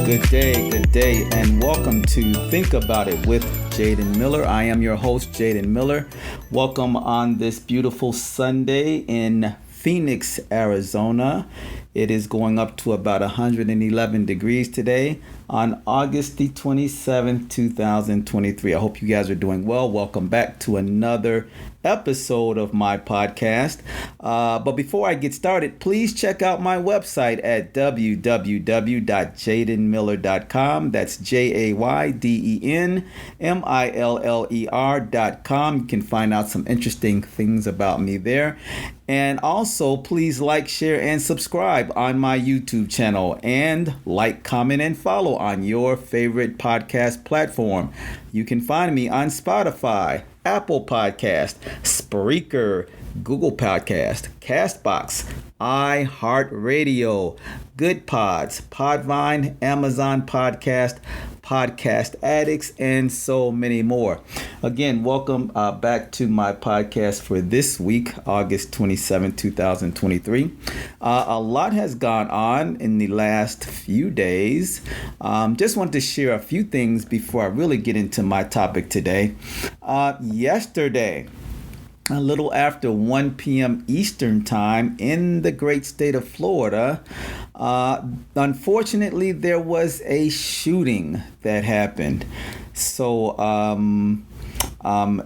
Good day, and welcome to Think About It with Jayden Miller. I am your host, Jayden Miller. Welcome on this beautiful Sunday in Phoenix, Arizona. It is going up to about 111 degrees today on August the 27th, 2023. I hope you guys are doing well. Welcome back to another episode of my podcast. But before I get started, please check out my website at www.jaydenmiller.com. That's JAYDENMILLER.com. You can find out some interesting things about me there. And also, please like, share, and subscribe on my YouTube channel, and like, comment, and follow on your favorite podcast platform. You can find me on Spotify, Apple Podcast, Spreaker, Google Podcast, Castbox, iHeartRadio, Good Pods, Podvine, Amazon Podcast, Podcast Addicts, and so many more. Again, welcome back to my podcast for this week, August 27, 2023. A lot has gone on in the last few days. Just wanted to share a few things before I really get into my topic today. Yesterday, a little after 1 p.m. Eastern time in the great state of Florida, unfortunately, there was a shooting that happened. So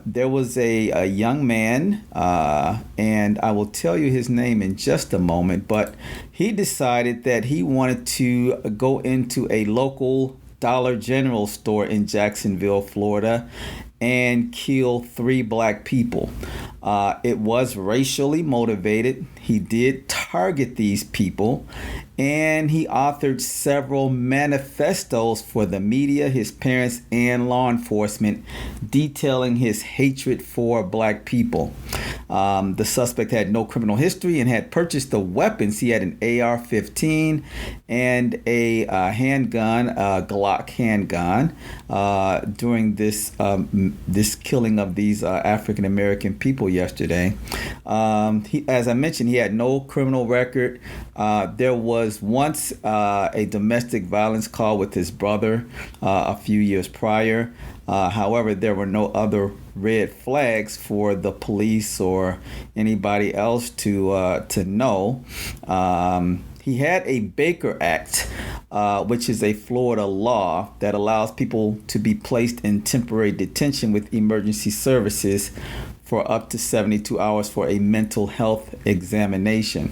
there was a young man, and I will tell you his name in just a moment, but he decided that he wanted to go into a local Dollar General store in Jacksonville, Florida, and kill 3 black people. It was racially motivated. He did target these people, and he authored several manifestos for the media, his parents, and law enforcement, detailing his hatred for black people. The suspect had no criminal history and had purchased the weapons. He had an AR-15 and a handgun, a Glock handgun, during this killing of these African American people yesterday. As I mentioned, he had no criminal record. There was once a domestic violence call with his brother a few years prior. However, there were no other red flags for the police or anybody else to know. He had a Baker Act, which is a Florida law that allows people to be placed in temporary detention with emergency services for up to 72 hours for a mental health examination.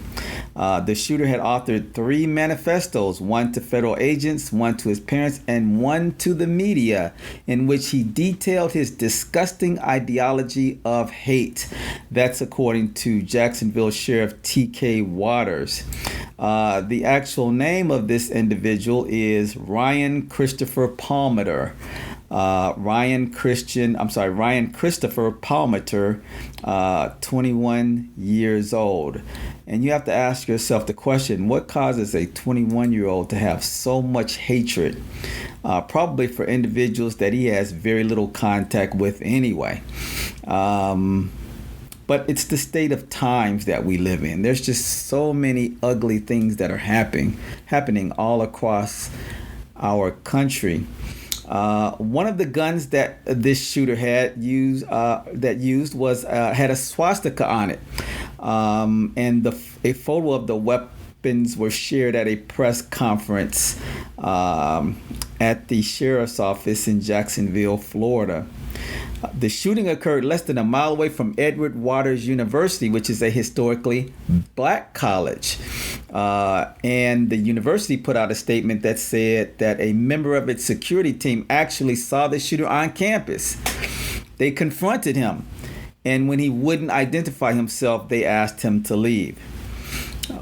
The shooter had authored 3 manifestos, one to federal agents, one to his parents, and one to the media, in which he detailed his disgusting ideology of hate. That's according to Jacksonville Sheriff T.K. Waters. The actual name of this individual is Ryan Christopher Palmer. Ryan Christopher Palmer, 21 years old. And you have to ask yourself the question, what causes a 21-year-old to have so much hatred? Probably for individuals that he has very little contact with anyway. But it's the state of times that we live in. There's just so many ugly things that are happening all across our country. One of the guns that this shooter had used was had a swastika on it, and a photo of the weapons were shared at a press conference at the sheriff's office in Jacksonville, Florida. The shooting occurred less than a mile away from Edward Waters University, which is a historically black college. And the university put out a statement that said that a member of its security team actually saw the shooter on campus. They confronted him, and when he wouldn't identify himself, they asked him to leave.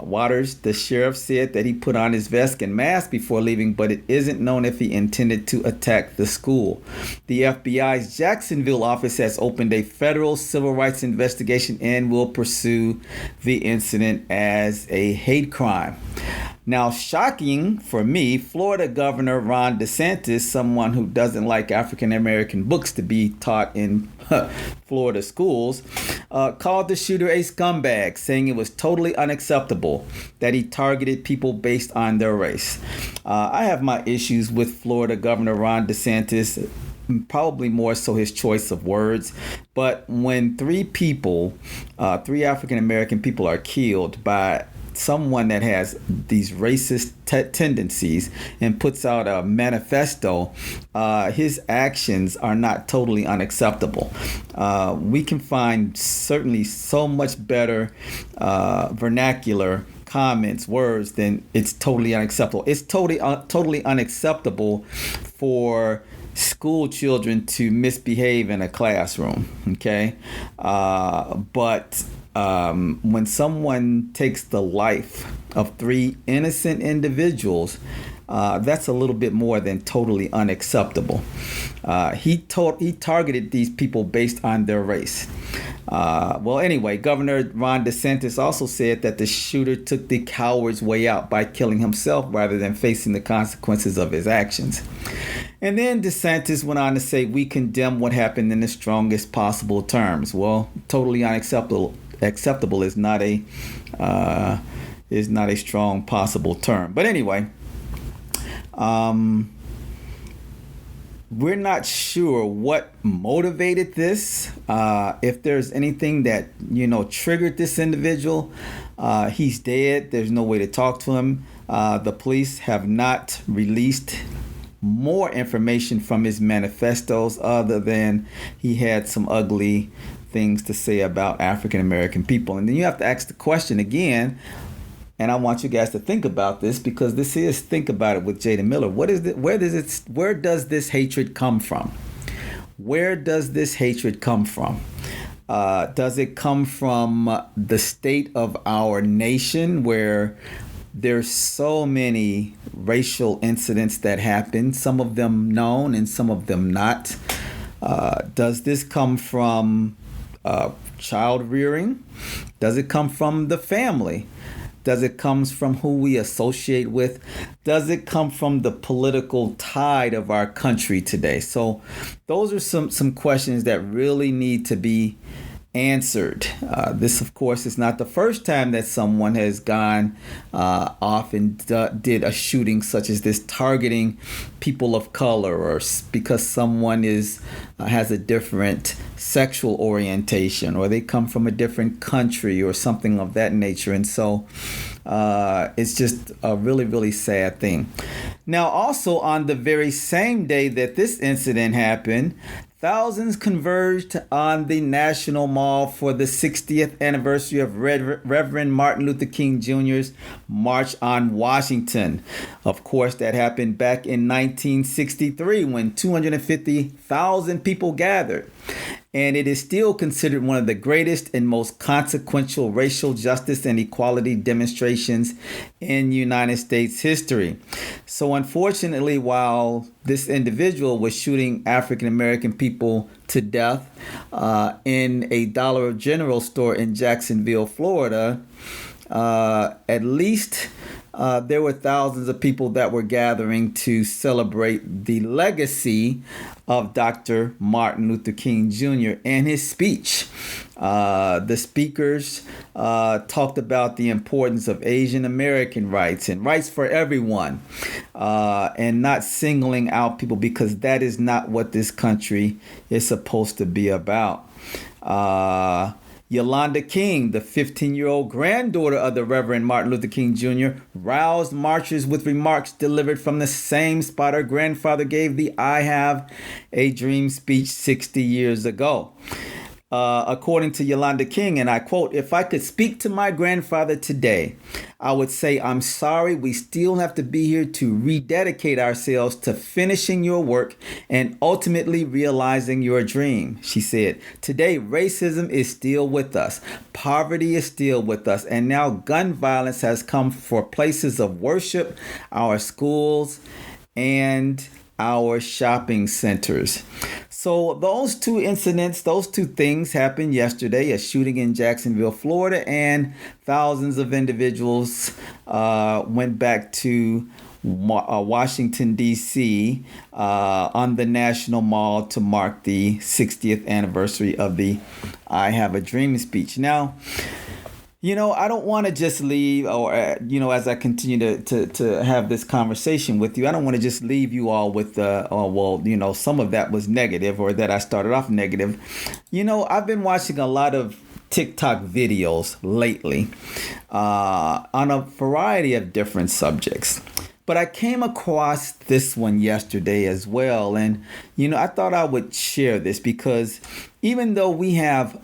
Waters, the sheriff, said that he put on his vest and mask before leaving, but it isn't known if he intended to attack the school. The FBI's Jacksonville office has opened a federal civil rights investigation and will pursue the incident as a hate crime. Now, shocking for me, Florida Governor Ron DeSantis, someone who doesn't like African American books to be taught in Florida schools, called the shooter a scumbag, saying it was totally unacceptable that he targeted people based on their race. I have my issues with Florida Governor Ron DeSantis, probably more so his choice of words. But when three African American people are killed by someone that has these racist tendencies and puts out a manifesto, his actions are not totally unacceptable. We can find certainly so much better vernacular comments, words, than it's totally unacceptable. It's totally unacceptable for school children to misbehave in a classroom. Okay, but when someone takes the life of three innocent individuals, that's a little bit more than totally unacceptable. He targeted these people based on their race. Well, anyway, Governor Ron DeSantis also said that the shooter took the coward's way out by killing himself rather than facing the consequences of his actions. And then DeSantis went on to say, "We condemn what happened in the strongest possible terms." Well, totally unacceptable. Acceptable is not a strong possible term. But anyway, we're not sure what motivated this. If there's anything that triggered this individual, he's dead. There's no way to talk to him. The police have not released more information from his manifestos other than he had some ugly things to say about African American people. And then you have to ask the question again, and I want you guys to think about this, because this is Think About It with Jayden Miller. Where does this hatred come from? Where does this hatred come from? Does it come from the state of our nation, where there's so many racial incidents that happen, some of them known and some of them not? Does this come from child rearing? Does it come from the family? Does it come from who we associate with? Does it come from the political tide of our country today? So those are some questions that really need to be answered. This, of course, is not the first time that someone has gone off and did a shooting such as this, targeting people of color, or because someone has a different sexual orientation, or they come from a different country, or something of that nature. And so it's just a really, really sad thing. Now, also on the very same day that this incident happened, thousands converged on the National Mall for the 60th anniversary of Reverend Martin Luther King Jr.'s March on Washington. Of course, that happened back in 1963 when 250,000 people gathered. And it is still considered one of the greatest and most consequential racial justice and equality demonstrations in United States history. So unfortunately, while this individual was shooting African American people to death in a Dollar General store in Jacksonville, Florida, at least there were thousands of people that were gathering to celebrate the legacy of Dr. Martin Luther King Jr. and his speech. The speakers talked about the importance of Asian American rights and rights for everyone, and not singling out people, because that is not what this country is supposed to be about. Yolanda King, the 15-year-old granddaughter of the Reverend Martin Luther King Jr., roused marchers with remarks delivered from the same spot her grandfather gave the "I Have a Dream" speech 60 years ago. According to Yolanda King, and I quote, "If I could speak to my grandfather today, I would say, I'm sorry, we still have to be here to rededicate ourselves to finishing your work and ultimately realizing your dream," she said. "Today, racism is still with us. Poverty is still with us. And now gun violence has come for places of worship, our schools, and our shopping centers." So those two incidents, those two things happened yesterday: a shooting in Jacksonville, Florida, and thousands of individuals went back to Washington, D.C. On the National Mall to mark the 60th anniversary of the I Have a Dream speech. Now, I don't want to just leave, or, as I continue to have this conversation with you, I don't want to just leave you all with, some of that was negative, or that I started off negative. I've been watching a lot of TikTok videos lately on a variety of different subjects. But I came across this one yesterday as well. And, I thought I would share this because even though we have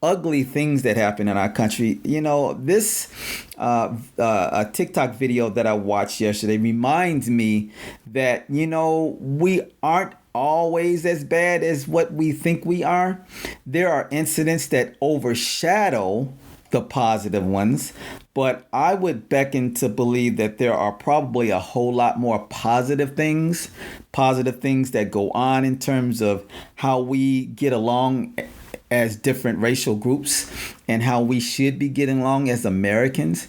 ugly things that happen in our country, this a TikTok video that I watched yesterday reminds me that, we aren't always as bad as what we think we are. There are incidents that overshadow the positive ones, but I would beckon to believe that there are probably a whole lot more positive things that go on in terms of how we get along as different racial groups and how we should be getting along as Americans.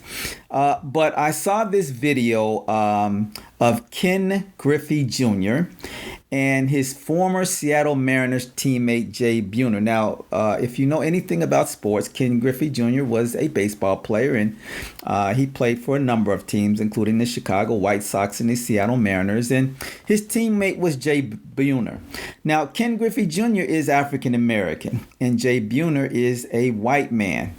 But I saw this video of Ken Griffey Jr. and his former Seattle Mariners teammate Jay Buhner. Now, if you know anything about sports, Ken Griffey Jr. was a baseball player, and he played for a number of teams, including the Chicago White Sox and the Seattle Mariners, and his teammate was Jay Buhner. Now, Ken Griffey Jr. is African American, and Jay Buhner is a white man.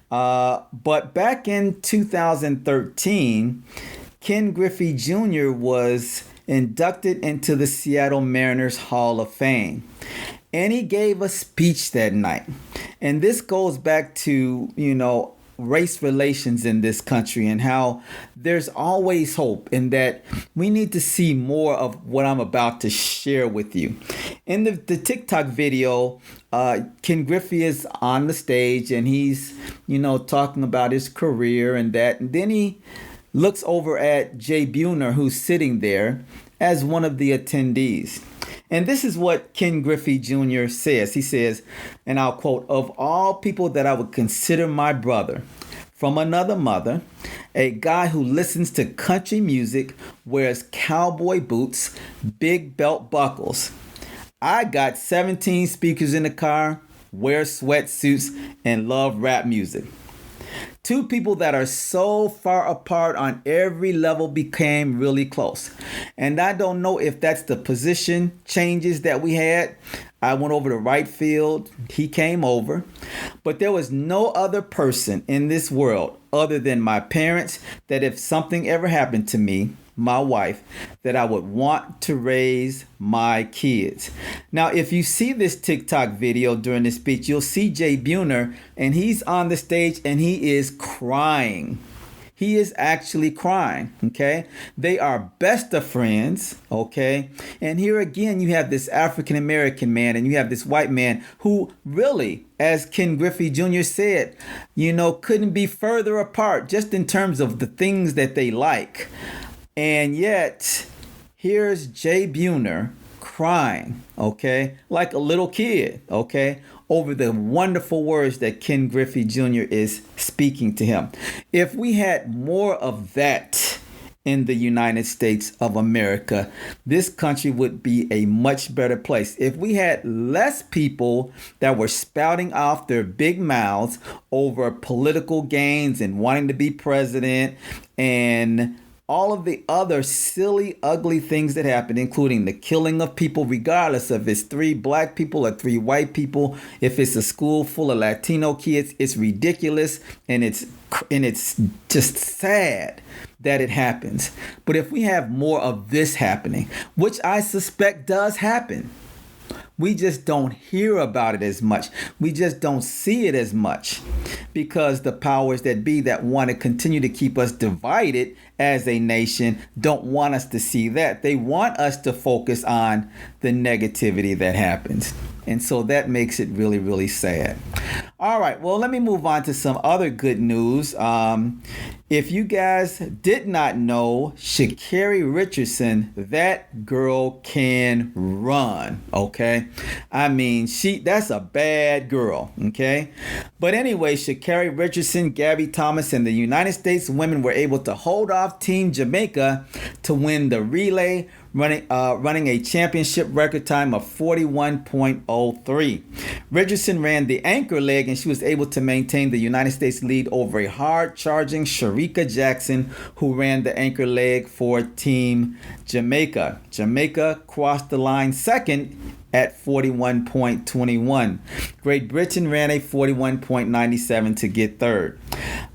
But back in 2013, Ken Griffey Jr. was inducted into the Seattle Mariners Hall of Fame. And he gave a speech that night. And this goes back to, race relations in this country and how there's always hope, and that we need to see more of what I'm about to share with you. In the TikTok video, Ken Griffey is on the stage and he's, talking about his career and that. And then he looks over at Jay Buhner, who's sitting there as one of the attendees. And this is what Ken Griffey Jr. says. He says, and I'll quote, "Of all people that I would consider my brother from another mother, a guy who listens to country music, wears cowboy boots, big belt buckles. I got 17 speakers in the car, wear sweatsuits, and love rap music. Two people that are so far apart on every level became really close. And I don't know if that's the position changes that we had. I went over to right field. He came over. But there was no other person in this world other than my parents that if something ever happened to me, my wife, that I would want to raise my kids." Now, if you see this TikTok video during this speech, you'll see Jay Buhner, and he's on the stage and he is crying. He is actually crying, okay? They are best of friends, okay? And here again, you have this African-American man and you have this white man who really, as Ken Griffey Jr. said, couldn't be further apart just in terms of the things that they like. And yet, here's Jay Buhner crying, okay, like a little kid, okay, over the wonderful words that Ken Griffey Jr. is speaking to him. If we had more of that in the United States of America, this country would be a much better place. If we had less people that were spouting off their big mouths over political gains and wanting to be president and all of the other silly, ugly things that happen, including the killing of people, regardless of if it's 3 black people or 3 white people. If it's a school full of Latino kids, it's ridiculous and it's just sad that it happens. But if we have more of this happening, which I suspect does happen, we just don't hear about it as much. We just don't see it as much because the powers that be that want to continue to keep us divided as a nation don't want us to see that. They want us to focus on the negativity that happens. And so that makes it really, really sad. All right, well, let me move on to some other good news. If you guys did not know, Sha'Carri Richardson, that girl can run, okay? I mean, that's a bad girl, okay? But anyway, Sha'Carri Richardson, Gabby Thomas, and the United States women were able to hold off off Team Jamaica to win the relay, running a championship record time of 41.03. Richardson ran the anchor leg, and she was able to maintain the United States lead over a hard-charging Sharika Jackson, who ran the anchor leg for Team Jamaica. Jamaica crossed the line second at 41.21. Great Britain ran a 41.97 to get third.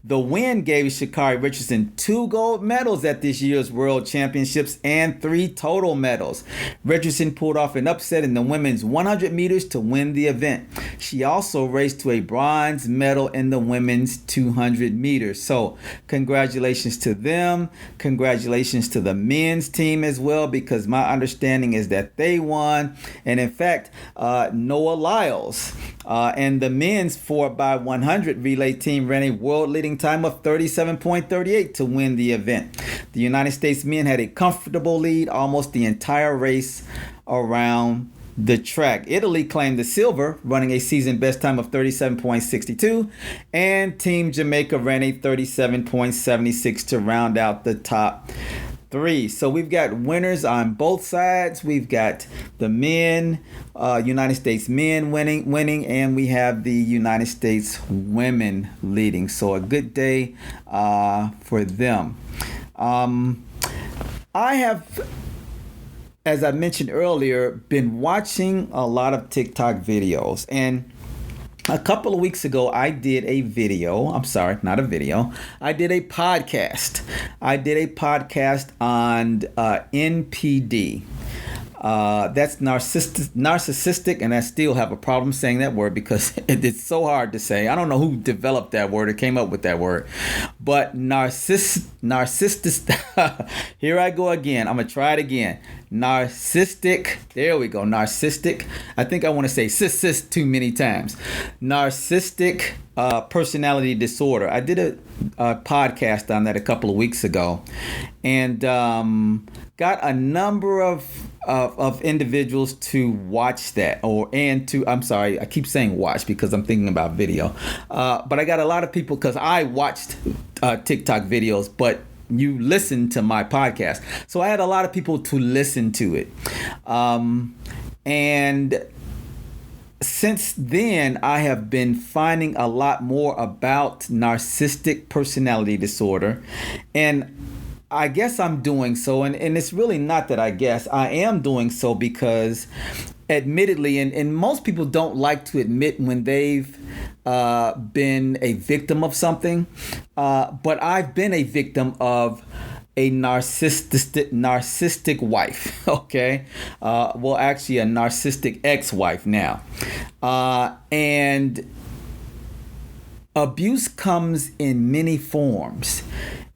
The win gave Sha'Carri Richardson 2 gold medals at this year's World Championships and 3 total medals. Richardson pulled off an upset in the women's 100 meters to win the event. She also raced to a bronze medal in the women's 200 meters. So congratulations to them. Congratulations to the men's team as well, because my understanding is that they won. And in fact, Noah Lyles and the men's 4x100 relay team ran a world-leading time of 37.38 to win the event. The United States men had a comfortable lead almost the entire race around the track. Italy claimed the silver, running a season best time of 37.62, and Team Jamaica ran a 37.76 to round out the top 3. So we've got winners on both sides. We've got the men, United States men winning, and we have the United States women leading. So a good day for them. I have, as I mentioned earlier, been watching a lot of TikTok videos, and a couple of weeks ago, I did a video. I'm sorry, not a video. I did a podcast. I did a podcast on NPD. That's narcissistic, and I still have a problem saying that word because it's so hard to say. I don't know who developed that word or came up with that word. But narcissistic. Here I go again. I'm going to try it again. Narcissistic. There we go. Narcissistic. I think I want to say cis too many times. Narcissistic personality disorder. I did a podcast on that a couple of weeks ago, and got a number of individuals to watch that, I'm sorry, I keep saying watch because I'm thinking about video, but I got a lot of people, because I watched TikTok videos, but you listen to my podcast, so I had a lot of people to listen to it, and since then, I have been finding a lot more about narcissistic personality disorder, and I guess I'm doing so, and it's really not that I guess. I am doing so because, admittedly, and most people don't like to admit when they've been a victim of something, but I've been a victim of a narcissistic wife, okay? Well, actually, a narcissistic ex-wife now. And abuse comes in many forms.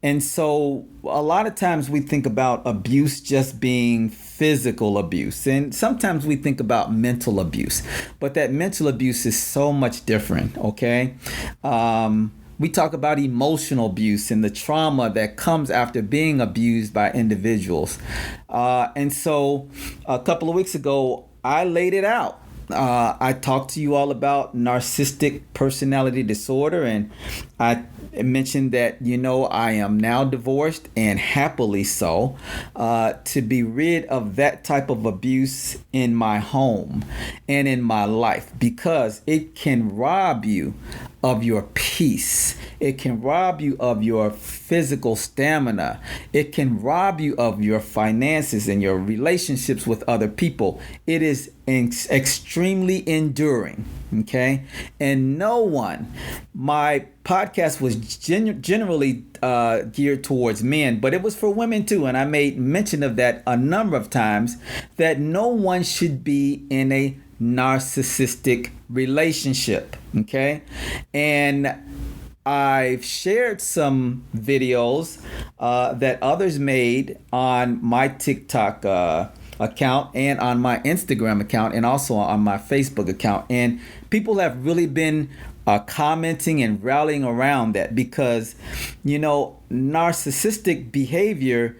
And so a lot of times we think about abuse just being physical abuse. And sometimes we think about mental abuse. But that mental abuse is so much different, okay? We talk about emotional abuse and the trauma that comes after being abused by individuals. And so a couple of weeks ago, I laid it out. I talked to you all about narcissistic personality disorder, and I mentioned that, I am now divorced, and happily so, to be rid of that type of abuse in my home and in my life, because it can rob you of your peace. It can rob you of your physical stamina. It can rob you of your finances and your relationships with other people. It is extremely enduring, okay? And my podcast was generally geared towards men, but it was for women too. And I made mention of that a number of times, that no one should be in a narcissistic relationship, okay? And I've shared some videos that others made on my TikTok account and on my Instagram account and also on my Facebook account. And people have really been commenting and rallying around that because, narcissistic behavior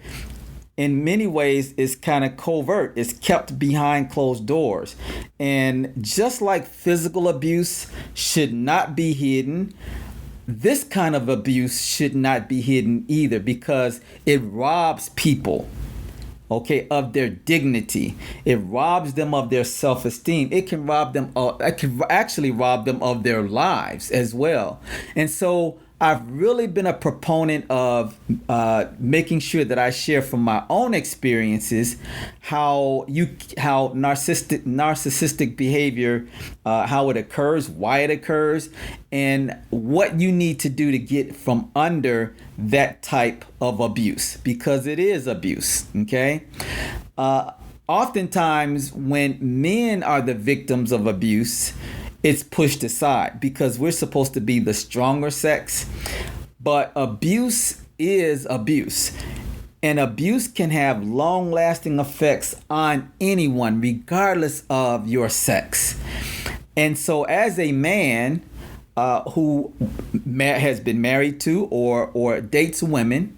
in many ways is kind of covert. It's kept behind closed doors. And just like physical abuse should not be hidden, this kind of abuse should not be hidden either, because it robs people, okay, of their dignity. It robs them of their self-esteem. It can actually rob them of their lives as well. And so I've really been a proponent of making sure that I share from my own experiences how narcissistic behavior, how it occurs, why it occurs, and what you need to do to get from under that type of abuse, because it is abuse. Okay. Oftentimes, when men are the victims of abuse, it's pushed aside because we're supposed to be the stronger sex. But abuse is abuse. And abuse can have long-lasting effects on anyone, regardless of your sex. And so as a man who has been married to or dates women,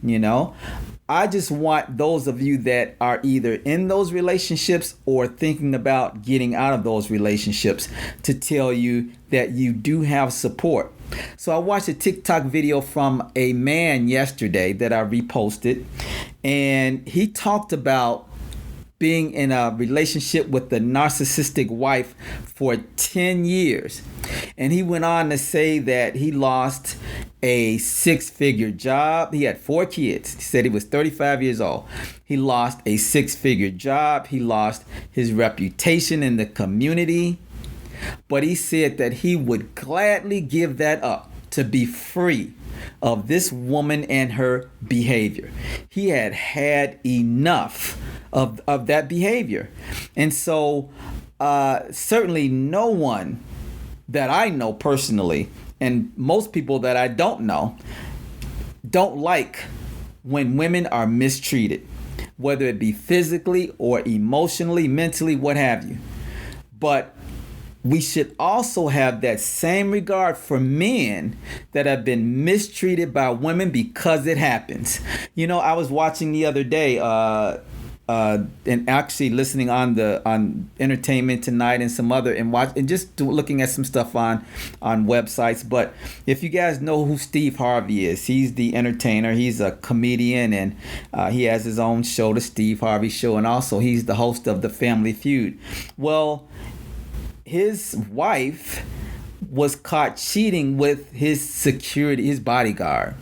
I just want those of you that are either in those relationships or thinking about getting out of those relationships to tell you that you do have support. So I watched a TikTok video from a man yesterday that I reposted, and he talked about being in a relationship with a narcissistic wife for 10 years. And he went on to say that he lost a 6-figure job. He had 4 kids. He said he was 35 years old. He lost a 6-figure job. He lost his reputation in the community. But he said that he would gladly give that up to be free of this woman and her behavior. He had enough of that behavior. And so certainly no one that I know personally, and most people that I don't know, don't like when women are mistreated, whether it be physically or emotionally, mentally, what have you. But we should also have that same regard for men that have been mistreated by women, because it happens. I was watching the other day and actually listening on Entertainment Tonight and some other, and just looking at some stuff on websites. But if you guys know who Steve Harvey is, he's the entertainer. He's a comedian, and he has his own show, the Steve Harvey Show, and also he's the host of the Family Feud. Well, his wife was caught cheating with his bodyguard.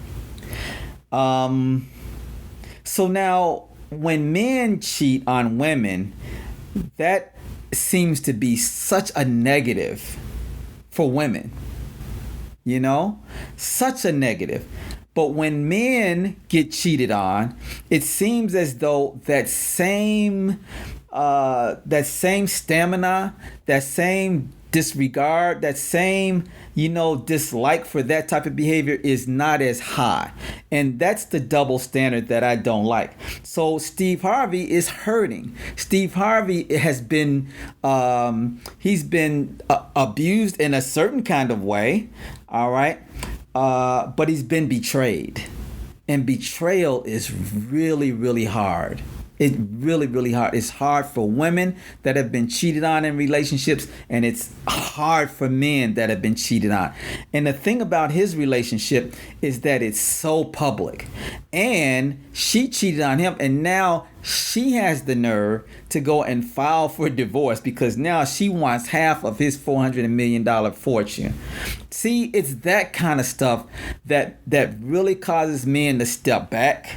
So now, when men cheat on women, that seems to be such a negative for women. Such a negative. But when men get cheated on, it seems as though that same stamina, that same disregard, that same, dislike for that type of behavior is not as high. And that's the double standard that I don't like. So Steve Harvey is hurting. Steve Harvey has been, he's been abused in a certain kind of way. All right. But he's been betrayed. And betrayal is really, really hard. It's really, really hard. It's hard for women that have been cheated on in relationships, and it's hard for men that have been cheated on. And the thing about his relationship is that it's so public. And she cheated on him, and now she has the nerve to go and file for divorce because now she wants half of his $400 million fortune. See, it's that kind of stuff that really causes men to step back,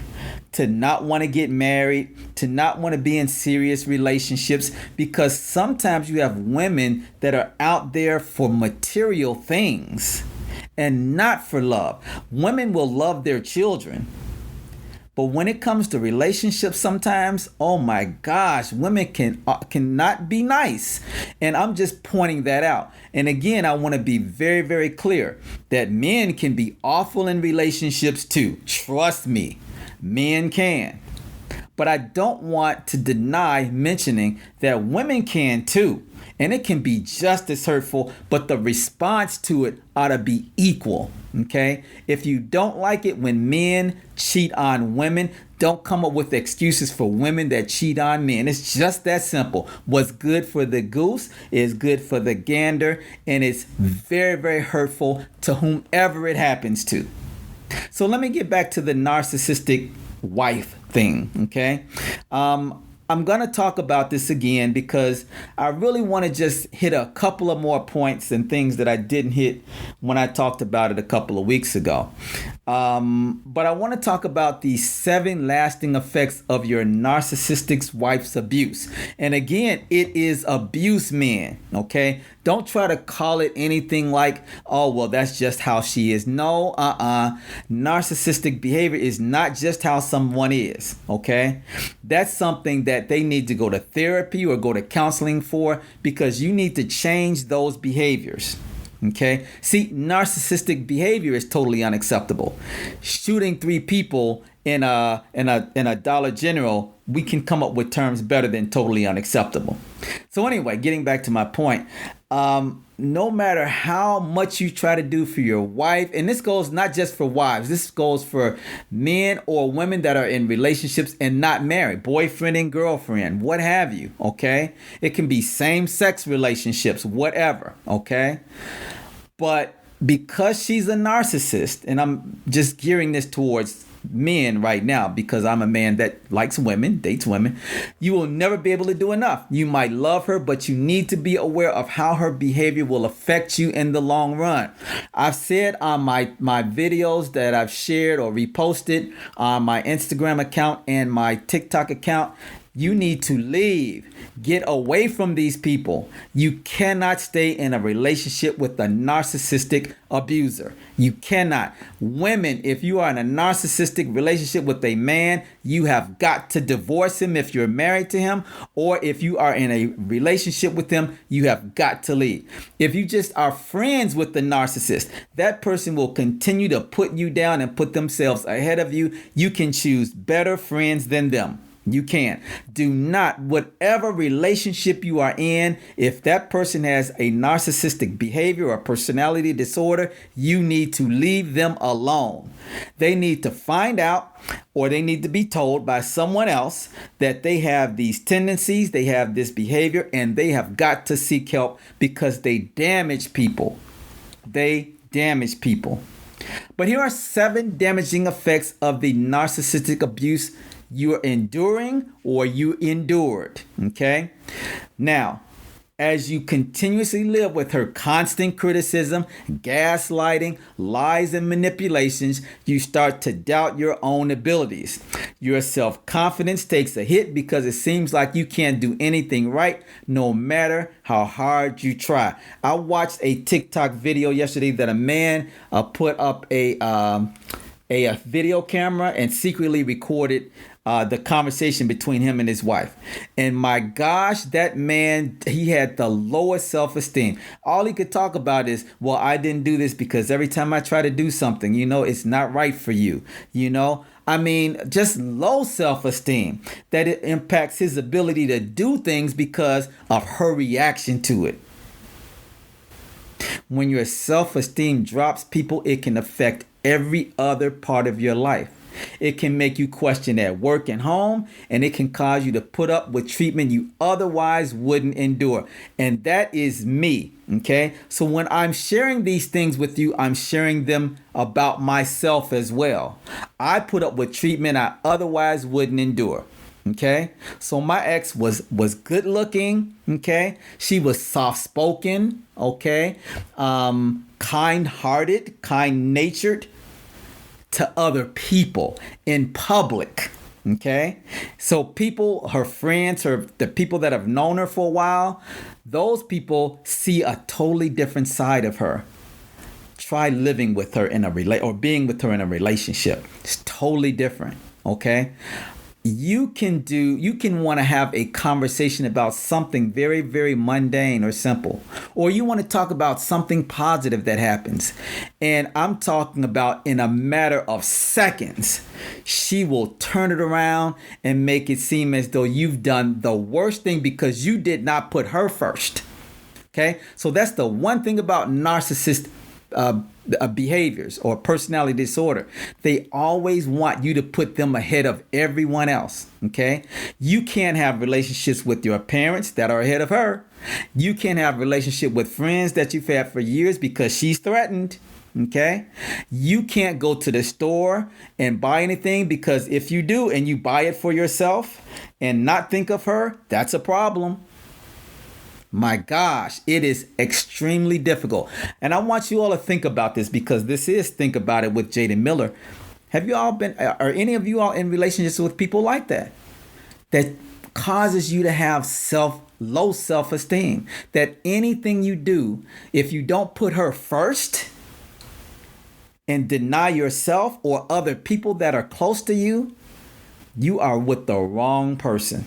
to not want to get married, to not want to be in serious relationships, because sometimes you have women that are out there for material things and not for love. Women will love their children, but when it comes to relationships, sometimes, oh my gosh, women cannot be nice. And I'm just pointing that out. And again, I want to be very, very clear that men can be awful in relationships too. Trust me. Men can. But I don't want to deny mentioning that women can too. And it can be just as hurtful, but the response to it ought to be equal. Okay? If you don't like it when men cheat on women, Don't come up with excuses for women that cheat on men. It's just that simple. What's good for the goose is good for the gander, and it's very, very hurtful to whomever it happens to. So let me get back to the narcissistic wife thing, okay? I'm going to talk about this again because I really want to just hit a couple of more points and things that I didn't hit when I talked about it a couple of weeks ago. But I want to talk about the 7 lasting effects of your narcissistic wife's abuse. And again, it is abuse, men, okay? Don't try to call it anything like, oh, well, that's just how she is. No, narcissistic behavior is not just how someone is, okay? That's something that they need to go to therapy or go to counseling for, because you need to change those behaviors. Okay. See, narcissistic behavior is totally unacceptable. Shooting 3 people in a Dollar General, we can come up with terms better than totally unacceptable. So anyway, getting back to my point, no matter how much you try to do for your wife, and this goes not just for wives, this goes for men or women that are in relationships and not married, boyfriend and girlfriend, what have you, okay? It can be same-sex relationships, whatever, okay? But because she's a narcissist, and I'm just gearing this towards men right now because I'm a man that likes women, dates women, you will never be able to do enough. You might love her, but you need to be aware of how her behavior will affect you in the long run. I've said on my videos that I've shared or reposted on my Instagram account and my TikTok account, you need to leave. Get away from these people. You cannot stay in a relationship with a narcissistic abuser. You cannot. Women, if you are in a narcissistic relationship with a man, you have got to divorce him if you're married to him, or if you are in a relationship with him, you have got to leave. If you just are friends with the narcissist, that person will continue to put you down and put themselves ahead of you. You can choose better friends than them. You can. Do not, whatever relationship you are in, if that person has a narcissistic behavior or personality disorder, you need to leave them alone. They need to find out, or they need to be told by someone else that they have these tendencies, they have this behavior, and they have got to seek help because they damage people. They damage people. But here are 7 damaging effects of the narcissistic abuse you're enduring or you endured, okay? Now, as you continuously live with her constant criticism, gaslighting, lies, and manipulations, you start to doubt your own abilities. Your self-confidence takes a hit because it seems like you can't do anything right, no matter how hard you try. I watched a TikTok video yesterday that a man put up a video camera and secretly recorded the conversation between him and his wife. And my gosh, that man, he had the lowest self-esteem. All he could talk about is, well, I didn't do this because every time I try to do something, it's not right for you. I mean, just low self-esteem, that it impacts his ability to do things because of her reaction to it. When your self-esteem drops, people, it can affect every other part of your life. It can make you question at work and home, and it can cause you to put up with treatment you otherwise wouldn't endure. And that is me, okay? So when I'm sharing these things with you, I'm sharing them about myself as well. I put up with treatment I otherwise wouldn't endure. Okay, so my ex was good looking. Okay, she was soft spoken. Okay, kind hearted, kind natured to other people in public. Okay, so people, her friends, the people that have known her for a while, those people see a totally different side of her. Try living with her or being with her in a relationship. It's totally different. Okay. You can want to have a conversation about something very, very mundane or simple, or you want to talk about something positive that happens. And I'm talking about in a matter of seconds, she will turn it around and make it seem as though you've done the worst thing because you did not put her first. Okay. So that's the one thing about narcissist behaviors or personality disorder. They always want you to put them ahead of everyone else. Okay. You can't have relationships with your parents that are ahead of her. You can't have a relationship with friends that you've had for years because she's threatened. Okay. You can't go to the store and buy anything because if you do and you buy it for yourself and not think of her, that's a problem. My gosh, it is extremely difficult. And I want you all to think about this because this is Think About It with Jayden Miller. Have you all been, are any of you all in relationships with people like that? That causes you to have low self-esteem. That anything you do, if you don't put her first and deny yourself or other people that are close to you, you are with the wrong person.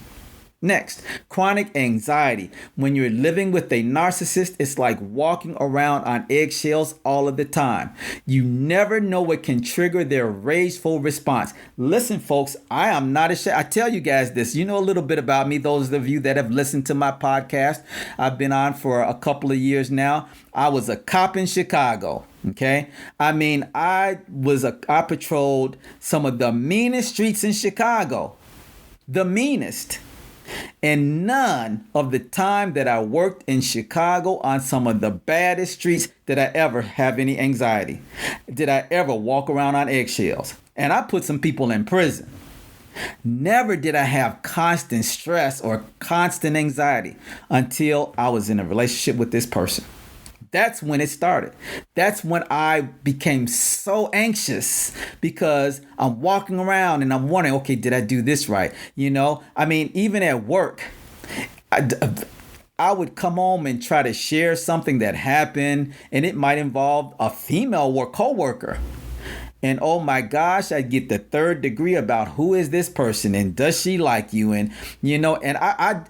Next, chronic anxiety. When you're living with a narcissist, it's like walking around on eggshells all of the time. You never know what can trigger their rageful response. Listen, folks, I am not ashamed. I tell you guys this. You know a little bit about me, those of you that have listened to my podcast. I've been on for a couple of years now. I was a cop in Chicago. Okay. I mean, I patrolled some of the meanest streets in Chicago. The meanest. And none of the time that I worked in Chicago on some of the baddest streets did I ever have any anxiety. Did I ever walk around on eggshells? And I put some people in prison. Never did I have constant stress or constant anxiety until I was in a relationship with this person. That's when it started. That's when I became so anxious because I'm walking around and I'm wondering, okay, did I do this right? You know, I mean, even at work, I would come home and try to share something that happened, and it might involve a female coworker. And oh my gosh, I get the third degree about who is this person and does she like you? And, you know, and I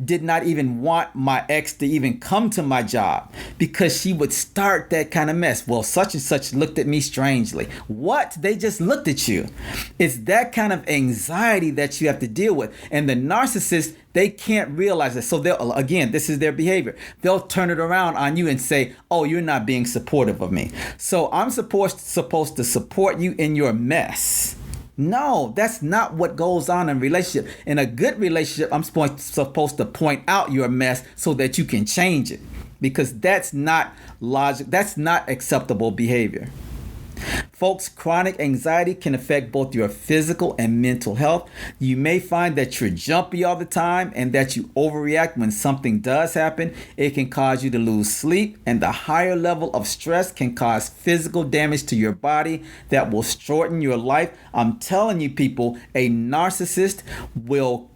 did not even want my ex to even come to my job because she would start that kind of mess. Well, such and such looked at me strangely. What? They just looked at you. It's that kind of anxiety that you have to deal with. And the narcissist, they can't realize it. So again, this is their behavior. They'll turn it around on you and say, oh, you're not being supportive of me. So I'm supposed to support you in your mess. No, that's not what goes on in a relationship. In a good relationship, I'm supposed to point out your mess so that you can change it, because that's not logic. That's not acceptable behavior. Folks, chronic anxiety can affect both your physical and mental health. You may find that you're jumpy all the time and that you overreact when something does happen. It can cause you to lose sleep, and the higher level of stress can cause physical damage to your body that will shorten your life. I'm telling you, people, a narcissist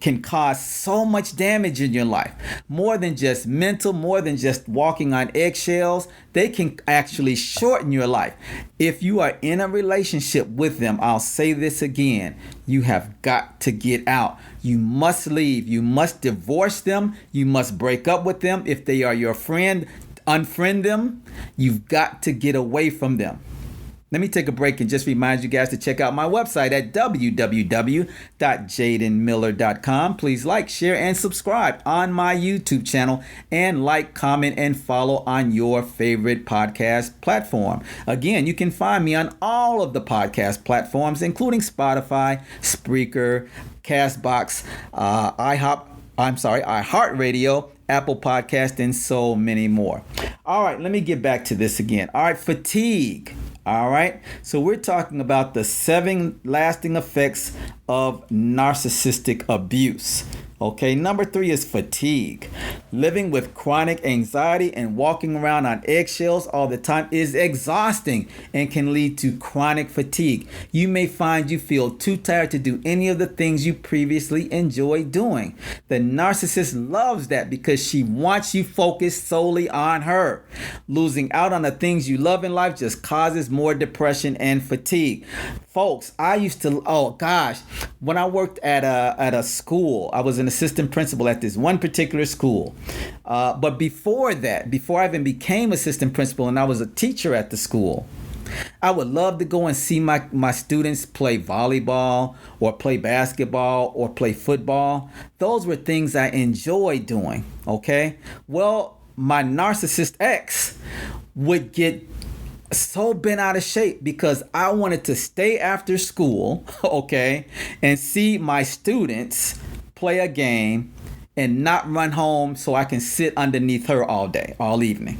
can cause so much damage in your life. More than just mental, more than just walking on eggshells. They can actually shorten your life. If you are in a relationship with them, I'll say this again, you have got to get out. You must leave. You must divorce them. You must break up with them. If they are your friend, unfriend them. You've got to get away from them. Let me take a break and just remind you guys to check out my website at www.jaydenmiller.com. Please like, share, and subscribe on my YouTube channel, and like, comment, and follow on your favorite podcast platform. Again, you can find me on all of the podcast platforms, including Spotify, Spreaker, Castbox, iHeartRadio, Apple Podcast, and so many more. All right, let me get back to this again. All right, fatigue. All right. So we're talking about the 7 lasting effects of narcissistic abuse. Okay. Number 3 is fatigue. Living with chronic anxiety and walking around on eggshells all the time is exhausting and can lead to chronic fatigue. You may find you feel too tired to do any of the things you previously enjoyed doing. The narcissist loves that because she wants you focused solely on her. Losing out on the things you love in life just causes more depression and fatigue. Folks, I used to, when I worked at a school, I was an assistant principal at this one particular school. But before that, before I even became assistant principal and I was a teacher at the school, I would love to go and see my students play volleyball or play basketball or play football. Those were things I enjoyed doing, okay? Well, my narcissist ex would get so bent out of shape because I wanted to stay after school, okay, and see my students play a game and not run home so I can sit underneath her all day, all evening.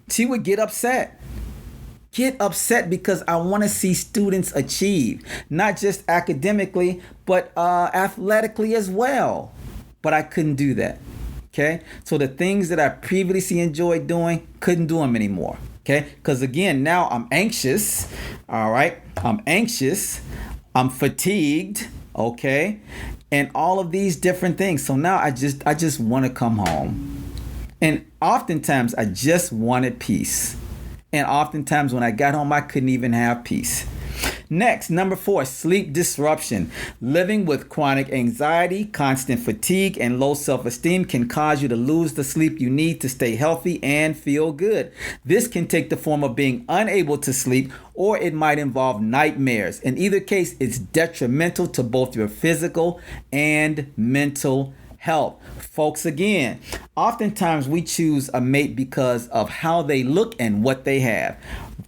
She would get upset. Get upset because I want to see students achieve, not just academically, but athletically as well. But I couldn't do that. Okay, so the things that I previously enjoyed doing, couldn't do them anymore. Okay, because again, now I'm anxious. All right, I'm anxious. I'm fatigued. Okay, and all of these different things. So now I just want to come home, and oftentimes I just wanted peace. And oftentimes when I got home, I couldn't even have peace. Next, number 4, sleep disruption. Living with chronic anxiety, constant fatigue, and low self-esteem can cause you to lose the sleep you need to stay healthy and feel good. This can take the form of being unable to sleep, or it might involve nightmares. In either case, it's detrimental to both your physical and mental health. Folks, again, oftentimes we choose a mate because of how they look and what they have.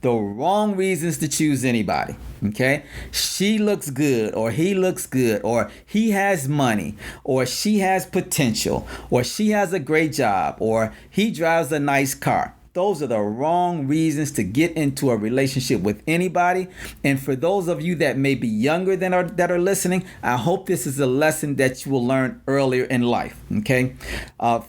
The wrong reasons to choose anybody. Okay, she looks good, or he looks good, or he has money, or she has potential, or she has a great job, or he drives a nice car. Those are the wrong reasons to get into a relationship with anybody. And for those of you that may be younger that are listening, I hope this is a lesson that you will learn earlier in life. Okay,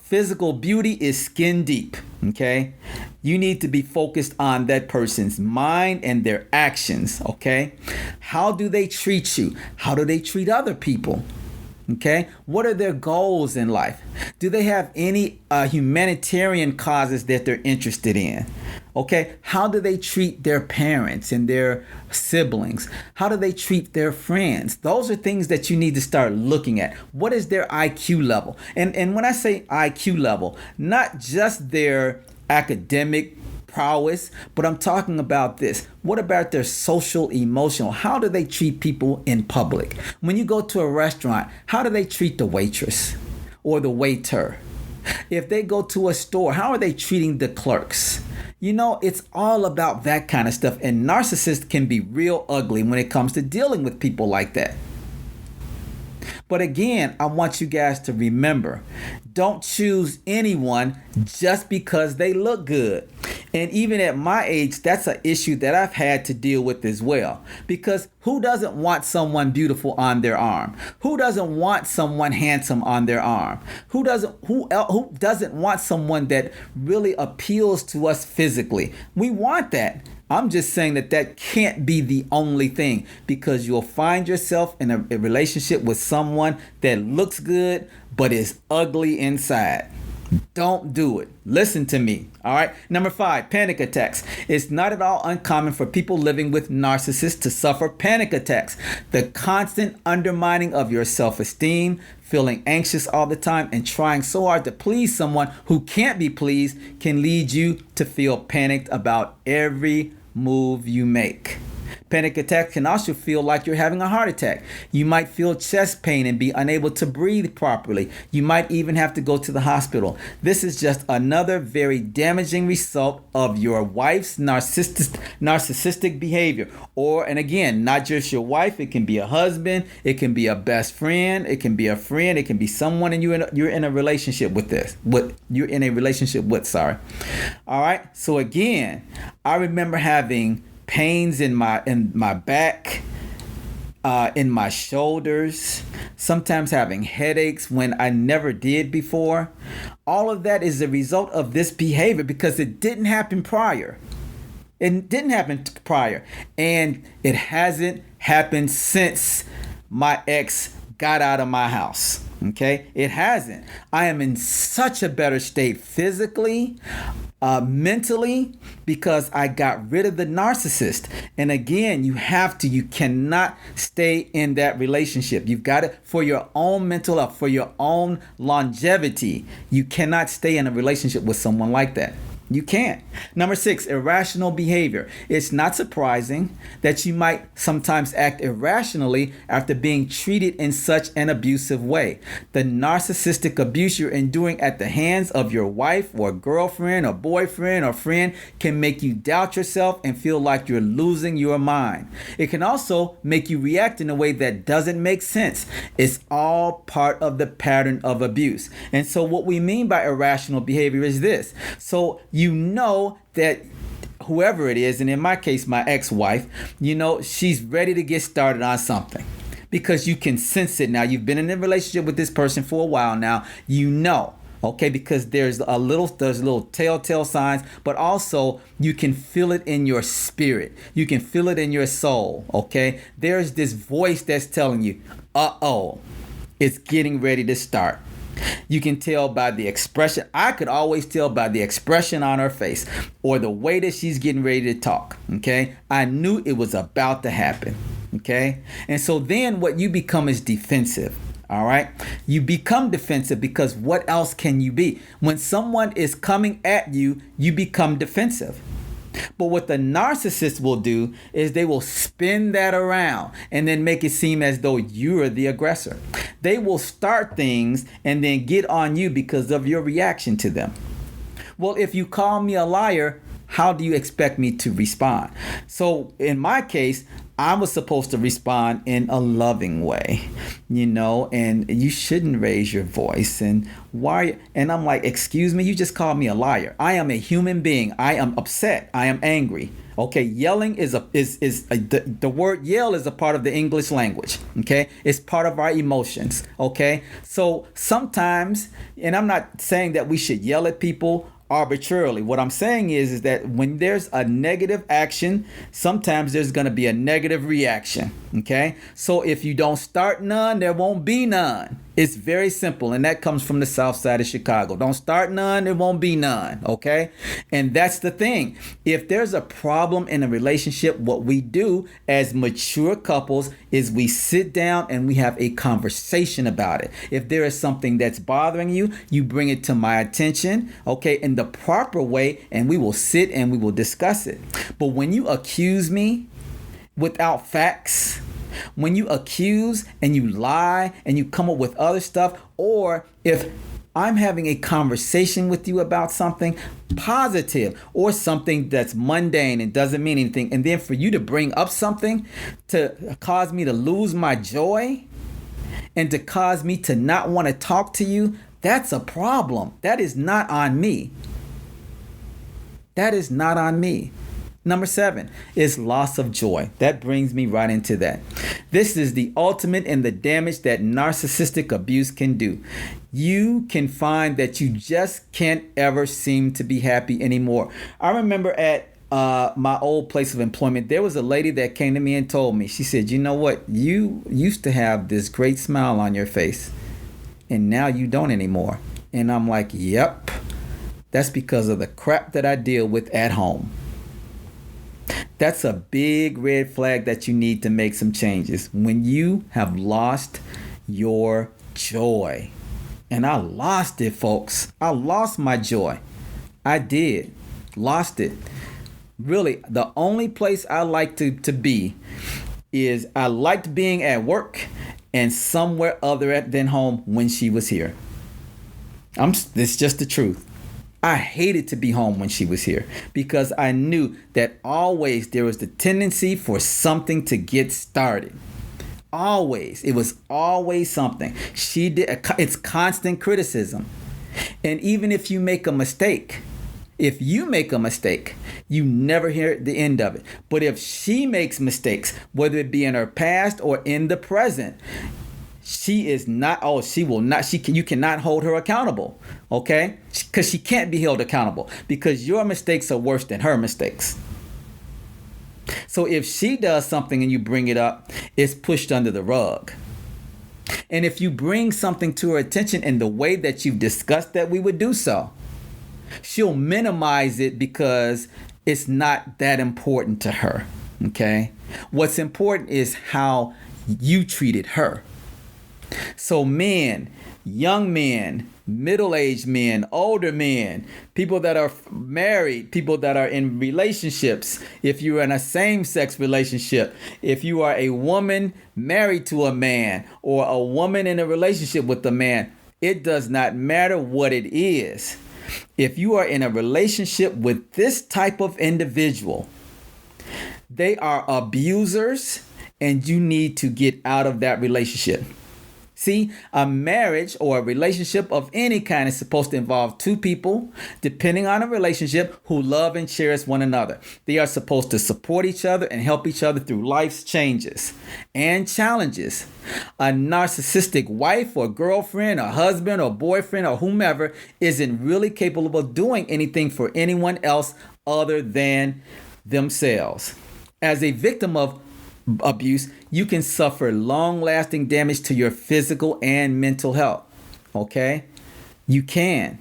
physical beauty is skin deep. Okay, you need to be focused on that person's mind and their actions. Okay, how do they treat you? How do they treat other people? Okay, what are their goals in life? Do they have any humanitarian causes that they're interested in? Okay, how do they treat their parents and their siblings? How do they treat their friends? Those are things that you need to start looking at. What is their IQ level? And when I say IQ level, not just their academic prowess, but I'm talking about this. What about their social, emotional? How do they treat people in public? When you go to a restaurant, how do they treat the waitress or the waiter? If they go to a store, how are they treating the clerks? You know, it's all about that kind of stuff. And narcissists can be real ugly when it comes to dealing with people like that. But again, I want you guys to remember, don't choose anyone just because they look good. And even at my age, that's an issue that I've had to deal with as well. Because who doesn't want someone beautiful on their arm? Who doesn't want someone handsome on their arm? Who doesn't want someone that really appeals to us physically? We want that. I'm just saying that can't be the only thing, because you'll find yourself in a relationship with someone that looks good but is ugly inside. Don't do it. Listen to me. All right. Number 5, panic attacks. It's not at all uncommon for people living with narcissists to suffer panic attacks. The constant undermining of your self-esteem, feeling anxious all the time, and trying so hard to please someone who can't be pleased can lead you to feel panicked about every move you make. Panic attacks can also feel like you're having a heart attack. You might feel chest pain and be unable to breathe properly. You might even have to go to the hospital. This is just another very damaging result of your wife's narcissistic behavior. And again, not just your wife. It can be a husband. It can be a best friend. It can be a friend. It can be someone and you're in a relationship with sorry. All right. So again, I remember having pains in my back, in my shoulders, sometimes having headaches when I never did before. All of that is a result of this behavior because it didn't happen prior. And it hasn't happened since my ex got out of my house. Okay, it hasn't. I am in such a better state physically, mentally, because I got rid of the narcissist. And again, you cannot stay in that relationship. You've got it for your own mental health, for your own longevity. You cannot stay in a relationship with someone like that. You can't. Number 6, irrational behavior. It's not surprising that you might sometimes act irrationally after being treated in such an abusive way. The narcissistic abuse you're enduring at the hands of your wife or girlfriend or boyfriend or friend can make you doubt yourself and feel like you're losing your mind. It can also make you react in a way that doesn't make sense. It's all part of the pattern of abuse. And so what we mean by irrational behavior is this. So you know that whoever it is, and in my case, my ex-wife, she's ready to get started on something because you can sense it now. You've been in a relationship with this person for a while now. Okay, because there's little telltale signs, but also you can feel it in your spirit. You can feel it in your soul. Okay, there's this voice that's telling you, it's getting ready to start. You can tell by the expression. I could always tell by the expression on her face or the way that she's getting ready to talk. Okay, I knew it was about to happen. Okay, and so then what you become is defensive. All right, you become defensive because what else can you be? When someone is coming at you, you become defensive. But what the narcissist will do is they will spin that around and then make it seem as though you're the aggressor. They will start things and then get on you because of your reaction to them. Well, if you call me a liar, how do you expect me to respond? So in my case, I was supposed to respond in a loving way, and you shouldn't raise your voice. And why? And I'm like, excuse me, you just called me a liar. I am a human being. I am upset. I am angry. Okay, yelling the word yell is a part of the English language. Okay, it's part of our emotions. Okay, so sometimes, and I'm not saying that we should yell at people arbitrarily. What I'm saying is that when there's a negative action, sometimes there's going to be a negative reaction. Okay, so if you don't start none, there won't be none. It's very simple, and that comes from the south side of Chicago. Don't start none, there won't be none, okay? And that's the thing. If there's a problem in a relationship, what we do as mature couples is we sit down and we have a conversation about it. If there is something that's bothering you, you bring it to my attention, okay, in the proper way, and we will sit and we will discuss it. But when you accuse me without facts, when you accuse and you lie and you come up with other stuff, or if I'm having a conversation with you about something positive or something that's mundane and doesn't mean anything, and then for you to bring up something to cause me to lose my joy and to cause me to not want to talk to you, that's a problem. That is not on me. That is not on me. Number 7 is loss of joy. That brings me right into that. This is the ultimate in the damage that narcissistic abuse can do. You can find that you just can't ever seem to be happy anymore. I remember at my old place of employment, there was a lady that came to me and told me, she said, you know what? You used to have this great smile on your face and now you don't anymore. And I'm like, yep, that's because of the crap that I deal with at home. That's a big red flag that you need to make some changes when you have lost your joy. And I lost it, folks. I lost my joy. I did. Lost it. Really, the only place I like to be is I liked being at work and somewhere other than home when she was here. It's just the truth. I hated to be home when she was here because I knew that always there was the tendency for something to get started. Always. It was always something. It's constant criticism. And even if you make a mistake, you never hear the end of it. But if she makes mistakes, whether it be in her past or in the present, you cannot hold her accountable, okay? Because she can't be held accountable because your mistakes are worse than her mistakes. So if she does something and you bring it up, it's pushed under the rug. And if you bring something to her attention in the way that you've discussed that we would do so, she'll minimize it because it's not that important to her, okay? What's important is how you treated her. So men, young men, middle-aged men, older men, people that are married, people that are in relationships. If you're in a same-sex relationship, if you are a woman married to a man or a woman in a relationship with a man, it does not matter what it is. If you are in a relationship with this type of individual, they are abusers and you need to get out of that relationship. See, a marriage or a relationship of any kind is supposed to involve two people, depending on a relationship, who love and cherish one another. They are supposed to support each other and help each other through life's changes and challenges. A narcissistic wife or girlfriend or husband or boyfriend or whomever isn't really capable of doing anything for anyone else other than themselves. As a victim of abuse, you can suffer long-lasting damage to your physical and mental health. Okay? You can.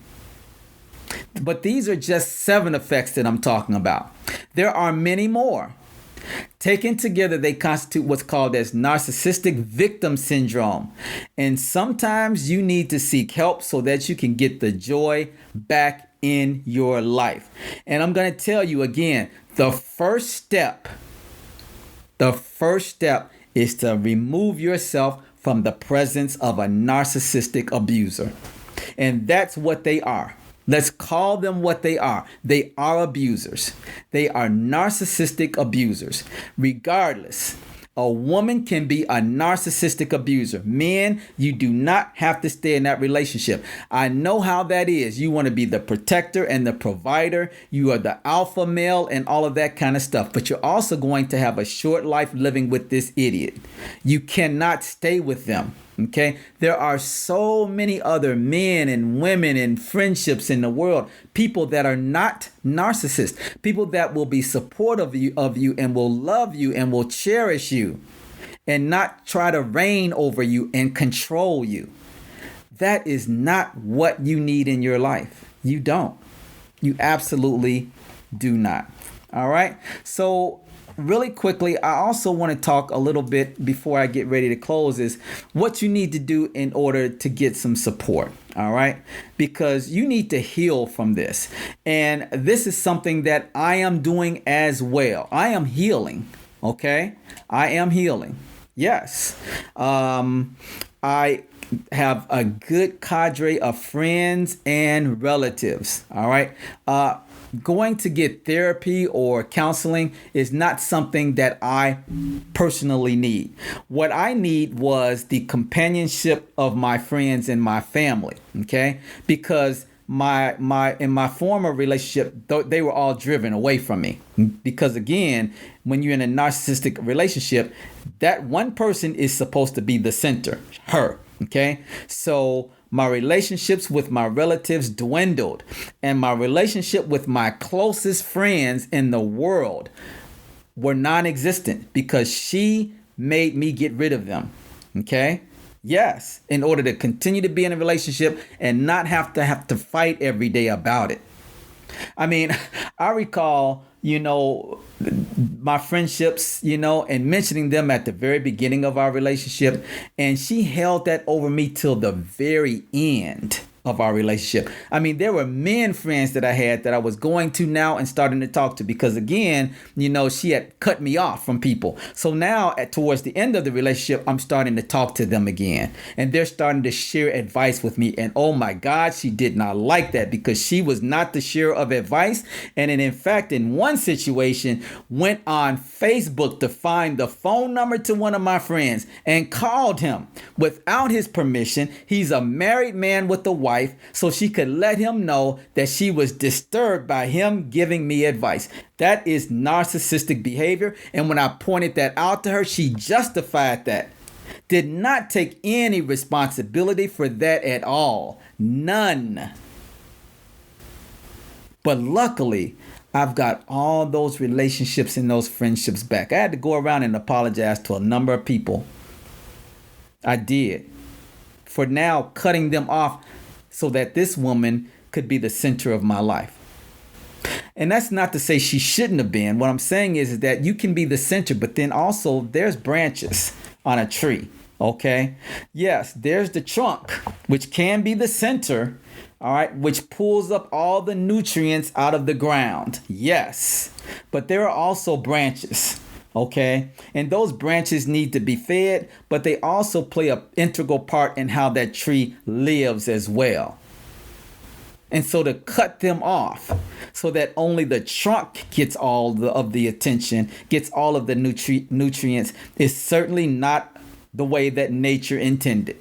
But these are just 7 effects that I'm talking about. There are many more. Taken together, they constitute what's called as narcissistic victim syndrome. And sometimes you need to seek help so that you can get the joy back in your life. And I'm going to tell you again, the first step is to remove yourself from the presence of a narcissistic abuser. And that's what they are. Let's call them what they are. They are abusers. They are narcissistic abusers. Regardless, a woman can be a narcissistic abuser. Men, you do not have to stay in that relationship. I know how that is. You want to be the protector and the provider. You are the alpha male and all of that kind of stuff. But you're also going to have a short life living with this idiot. You cannot stay with them. Okay, there are so many other men and women and friendships in the world, people that are not narcissists, people that will be supportive of you and will love you and will cherish you and not try to reign over you and control you. That is not what you need in your life. You don't. You absolutely do not. All right. So really quickly, I also want to talk a little bit before I get ready to close is what you need to do in order to get some support. All right. Because you need to heal from this. And this is something that I am doing as well. I am healing. Okay. I am healing. Yes. I have a good cadre of friends and relatives. All right. Going to get therapy or counseling is not something that I personally need. What I need was the companionship of my friends and my family. Okay. Because in my former relationship, they were all driven away from me. Because again, when you're in a narcissistic relationship, that one person is supposed to be the center, her. Okay. So my relationships with my relatives dwindled, and my relationship with my closest friends in the world were non-existent because she made me get rid of them. Okay. Yes. In order to continue to be in a relationship and not have to fight every day about it. I mean, I recall, my friendships, and mentioning them at the very beginning of our relationship. And she held that over me till the very end of our relationship. I mean, there were men friends that I had that I was going to now and starting to talk to because, again, she had cut me off from people. So now towards the end of the relationship, I'm starting to talk to them again, and they're starting to share advice with me. And oh my God, she did not like that because she was not the sharer of advice. And in fact, in one situation, went on Facebook to find the phone number to one of my friends and called him without his permission. He's a married man with a wife. So she could let him know that she was disturbed by him giving me advice. That is narcissistic behavior. And when I pointed that out to her, she justified that. Did not take any responsibility for that at all. None. But luckily, I've got all those relationships and those friendships back. I had to go around and apologize to a number of people. I did. For now, cutting them off so that this woman could be the center of my life. And that's not to say she shouldn't have been. What I'm saying is that you can be the center, but then also there's branches on a tree. Okay. Yes, there's the trunk, which can be the center, all right, which pulls up all the nutrients out of the ground. Yes. But there are also branches. Okay. And those branches need to be fed, but they also play an integral part in how that tree lives as well. And so to cut them off so that only the trunk gets all of the attention, gets all of the nutrients, is certainly not the way that nature intended.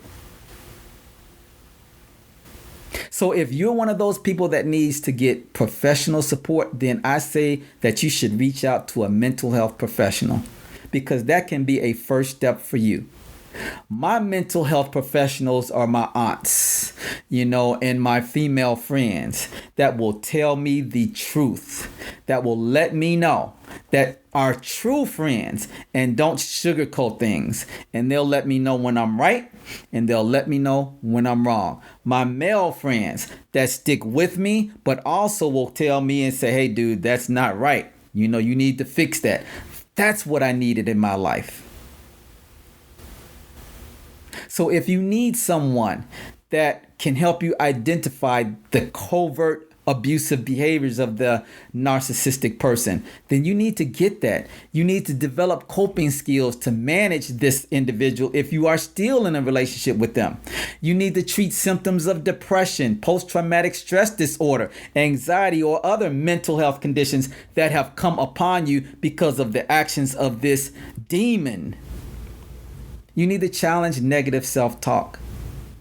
So if you're one of those people that needs to get professional support, then I say that you should reach out to a mental health professional, because that can be a first step for you. My mental health professionals are my aunts, and my female friends that will tell me the truth, that will let me know, that are true friends and don't sugarcoat things. And they'll let me know when I'm right, and they'll let me know when I'm wrong. My male friends that stick with me, but also will tell me and say, hey, dude, that's not right. You need to fix that. That's what I needed in my life. So if you need someone that can help you identify the covert abusive behaviors of the narcissistic person, then you need to get that. You need to develop coping skills to manage this individual if you are still in a relationship with them. You need to treat symptoms of depression, post-traumatic stress disorder, anxiety, or other mental health conditions that have come upon you because of the actions of this demon. You need to challenge negative self-talk,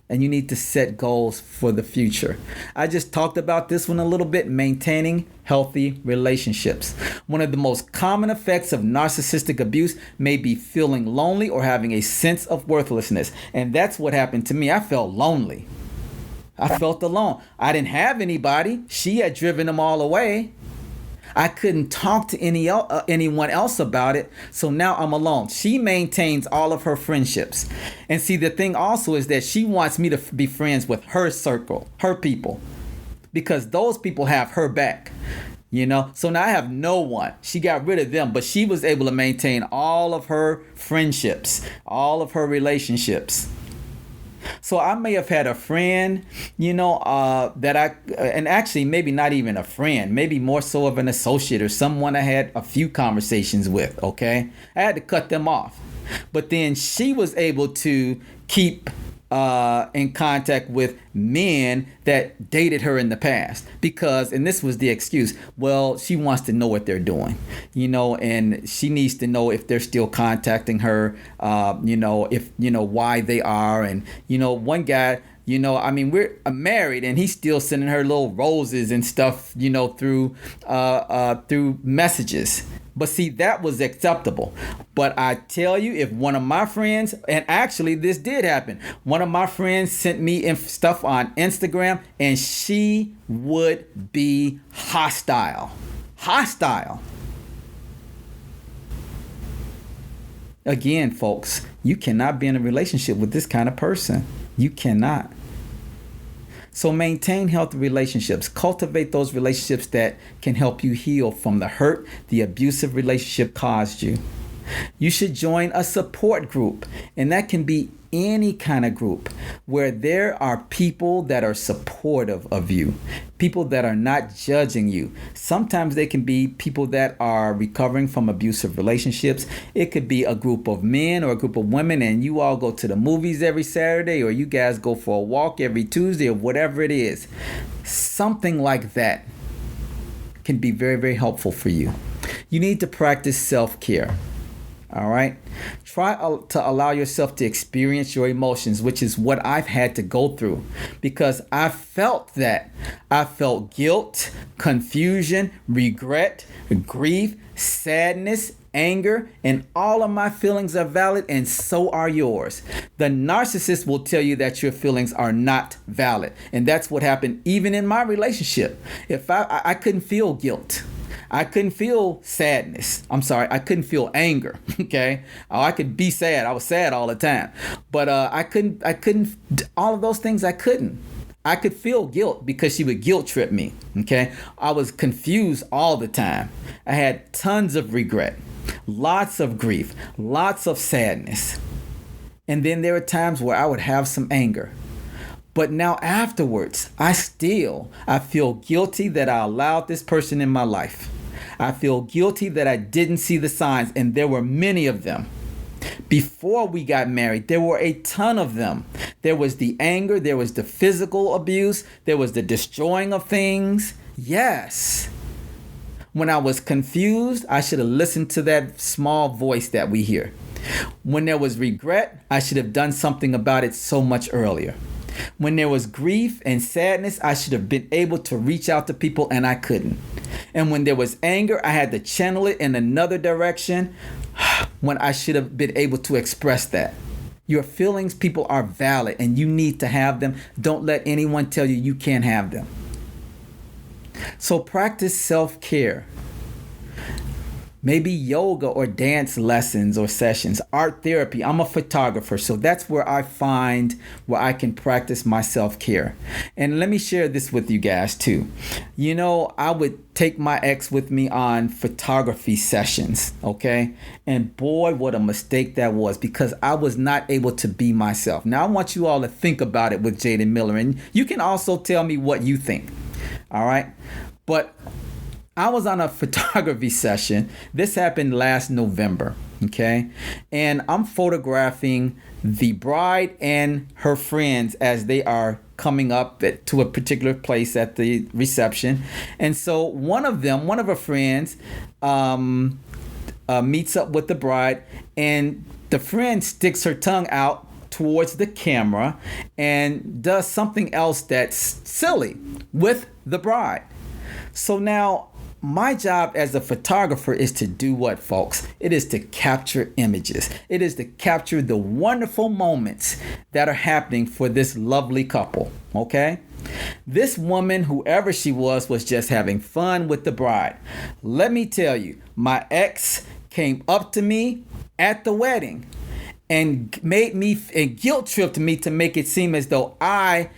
and you need to set goals for the future. I just talked about this one a little bit, maintaining healthy relationships. One of the most common effects of narcissistic abuse may be feeling lonely or having a sense of worthlessness. And that's what happened to me. I felt lonely. I felt alone. I didn't have anybody. She had driven them all away. I couldn't talk to anyone else about it, so now I'm alone. She maintains all of her friendships. And see, the thing also is that she wants me to be friends with her circle, her people, because those people have her back, So now I have no one. She got rid of them, but she was able to maintain all of her friendships, all of her relationships. So I may have had a friend, and actually maybe not even a friend, maybe more so of an associate or someone I had a few conversations with, okay? I had to cut them off. But then she was able to keep in contact with men that dated her in the past because, and this was the excuse, well, she wants to know what they're doing, and she needs to know if they're still contacting her, if, why they are. And, one guy, we're married and he's still sending her little roses and stuff, through messages. But see, that was acceptable. But I tell you, if one of my friends, and actually this did happen, one of my friends sent me stuff on Instagram and she would be hostile. Again, folks, you cannot be in a relationship with this kind of person. You cannot. So maintain healthy relationships. Cultivate those relationships that can help you heal from the hurt the abusive relationship caused you. You should join a support group, and that can be any kind of group where there are people that are supportive of you, people that are not judging you. Sometimes they can be people that are recovering from abusive relationships. It could be a group of men or a group of women, and you all go to the movies every Saturday, or you guys go for a walk every Tuesday, or whatever it is. Something like that can be very, very helpful for you. You need to practice self-care. All right. Try to allow yourself to experience your emotions, which is what I've had to go through, because I felt that. I felt guilt, confusion, regret, grief, sadness, anger, and all of my feelings are valid, and so are yours. The narcissist will tell you that your feelings are not valid. And that's what happened even in my relationship. If I couldn't feel guilt. I couldn't feel sadness. I couldn't feel anger. Okay. I could be sad. I was sad all the time. But I couldn't, all of those things I couldn't. I could feel guilt because she would guilt trip me. Okay. I was confused all the time. I had tons of regret, lots of grief, lots of sadness. And then there are times where I would have some anger. But now afterwards, I feel guilty that I allowed this person in my life. I feel guilty that I didn't see the signs, and there were many of them. Before we got married, there were a ton of them. There was the anger, there was the physical abuse, there was the destroying of things. Yes. When I was confused, I should have listened to that small voice that we hear. When there was regret, I should have done something about it so much earlier. When there was grief and sadness, I should have been able to reach out to people, and I couldn't. And when there was anger, I had to channel it in another direction when I should have been able to express that. Your feelings, people, are valid, and you need to have them. Don't let anyone tell you you can't have them. So practice self-care. Maybe yoga or dance lessons or sessions, art therapy. I'm a photographer, so that's where I find where I can practice my self-care. And let me share this with you guys too. You know, I would take my ex with me on photography sessions, okay? And boy, what a mistake that was, because I was not able to be myself. Now I want you all to think about it with Jayden Miller, and you can also tell me what you think, all right? But I was on a photography session. This happened last November, okay? And I'm photographing the bride and her friends as they are coming up to a particular place at the reception. And so one of her friends meets up with the bride, and the friend sticks her tongue out towards the camera and does something else that's silly with the bride. So now, my job as a photographer is to do what, folks? It is to capture images. It is to capture the wonderful moments that are happening for this lovely couple, okay? This woman, whoever she was just having fun with the bride. Let me tell you, my ex came up to me at the wedding and guilt tripped me to make it seem as though I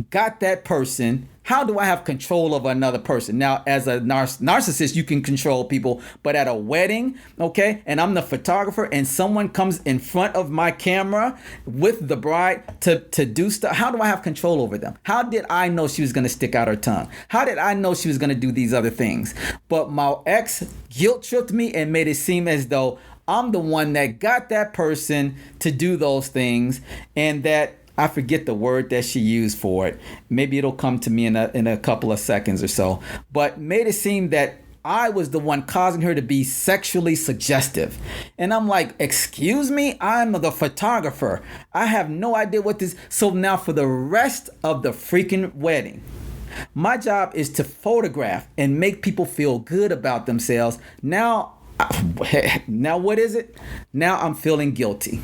got that person. How do I have control over another person? Now, as a narcissist, you can control people, but at a wedding, okay, and I'm the photographer, and someone comes in front of my camera with the bride to do stuff, how do I have control over them? How did I know she was going to stick out her tongue? How did I know she was going to do these other things? But my ex guilt tripped me and made it seem as though I'm the one that got that person to do those things, and that I forget the word that she used for it. Maybe it'll come to me in a couple of seconds or so. But made it seem that I was the one causing her to be sexually suggestive. And I'm like, excuse me? I'm the photographer. I have no idea what this. So now for the rest of the freaking wedding, my job is to photograph and make people feel good about themselves. Now what is it? Now I'm feeling guilty.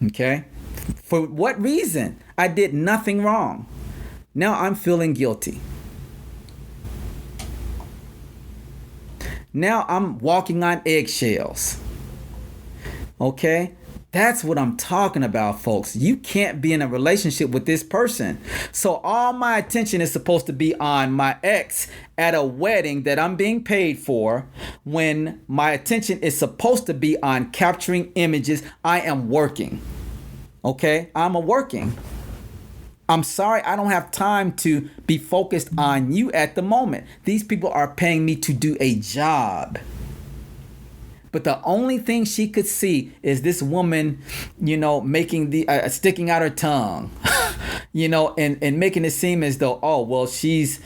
Okay? For what reason? I did nothing wrong. Now I'm feeling guilty. Now I'm walking on eggshells. Okay? That's what I'm talking about, folks. You can't be in a relationship with this person. So all my attention is supposed to be on my ex at a wedding that I'm being paid for, when my attention is supposed to be on capturing images. I am working. Okay, I'm working. I'm sorry, I don't have time to be focused on you at the moment. These people are paying me to do a job. But the only thing she could see is this woman, making the sticking out her tongue, and making it seem as though, oh, well, she's,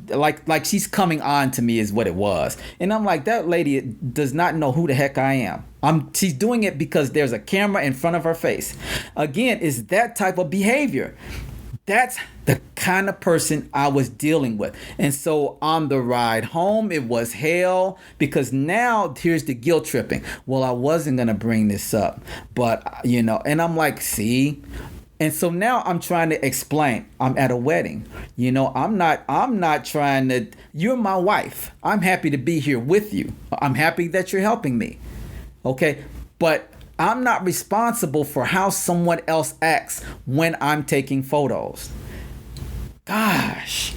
like she's coming on to me is what it was. And I'm like, that lady does not know who the heck I am. She's doing it because there's a camera in front of her face. Again, it's that type of behavior. That's the kind of person I was dealing with. And so on the ride home, it was hell, because now here's the guilt tripping. Well, I wasn't going to bring this up, but, and I'm like, see. And so now I'm trying to explain. I'm at a wedding. I'm not trying to, you're my wife. I'm happy to be here with you. I'm happy that you're helping me. Okay. But I'm not responsible for how someone else acts when I'm taking photos. Gosh,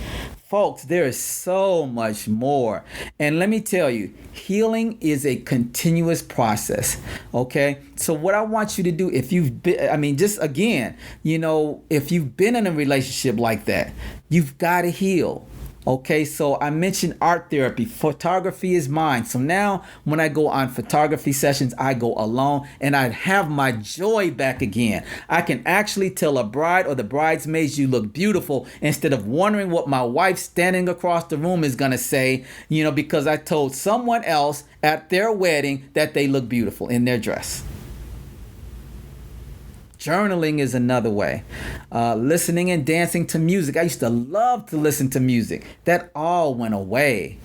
Folks, there is so much more. And let me tell you, healing is a continuous process. Okay. So what I want you to do, if you've been, just again, if you've been in a relationship like that, you've got to heal. Okay, so I mentioned art therapy. Photography is mine. So now when I go on photography sessions, I go alone and I have my joy back again. I can actually tell a bride or the bridesmaids, you look beautiful, instead of wondering what my wife standing across the room is going to say, because I told someone else at their wedding that they look beautiful in their dress. Journaling is another way. Listening and dancing to music. I used to love to listen to music. That all went away.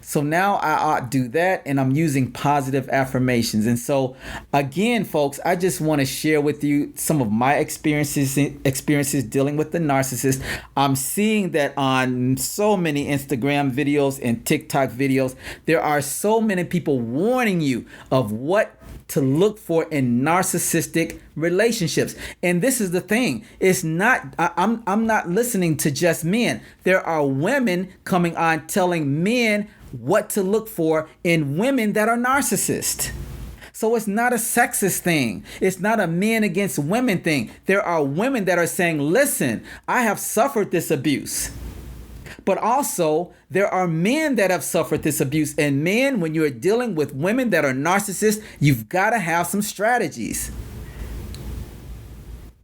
So now I do that, and I'm using positive affirmations. And so again, folks, I just want to share with you some of my experiences dealing with the narcissist. I'm seeing that on so many Instagram videos and TikTok videos, there are so many people warning you of what to look for in narcissistic relationships. And this is the thing. It's not, I'm not listening to just men. There are women coming on telling men what to look for in women that are narcissists. So it's not a sexist thing. It's not a men against women thing. There are women that are saying, listen, I have suffered this abuse. But also, there are men that have suffered this abuse. And men, when you're dealing with women that are narcissists, you've got to have some strategies